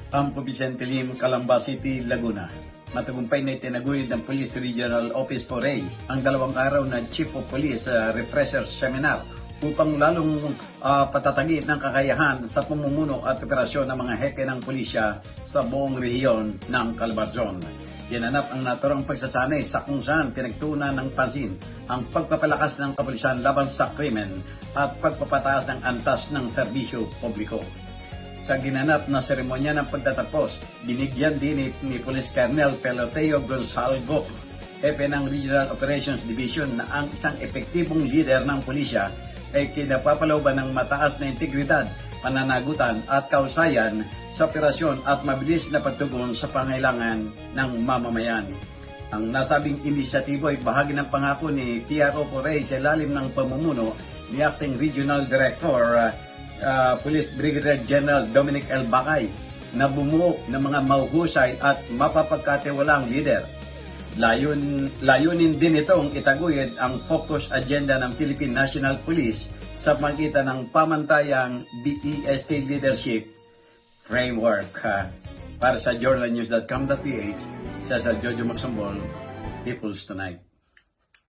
Campo Vicente Lim, Calamba City, Laguna. Matagumpay na itinaguyod ng Police Regional Office 4A ang 2 araw na Chief of Police Refresher Seminar upang lalong patatagin ng kakayahan sa pamumuno at operasyon ng mga hepe ng pulisya sa buong rehiyon ng Calabarzon. Ginanap ang naturang pagsasanay sa kung saan pinagtuunan ng pansin ang pagpapalakas ng kapulisan laban sa krimen at pagpapataas ng antas ng serbisyo publiko. Sa ginanap na seremonya ng pagtatapos, binigyan din ni Police Colonel Peloteo Gonzalgo, hepe ng Regional Operations Division, na ang isang epektibong leader ng pulisya ay kinapapalooban ng mataas na integridad, pananagutan at kausayan sa operasyon at mabilis na pagtugon sa pangailangan ng mamamayan. Ang nasabing inisyatibo ay bahagi ng pangako ni PRO4A sa ilalim ng pamumuno ni Acting Regional Director Police Brigadier General Dominic L. Bacay na bumuo ng mga mahuhusay at mapapagkatiwalaang leader. Layunin din itong itaguyod ang focus agenda ng Philippine National Police sa pagitan ng pamantayang BEST Leadership Framework. Para sa journalnews.com.ph, sa Jojo Magsambol, People's Tonight.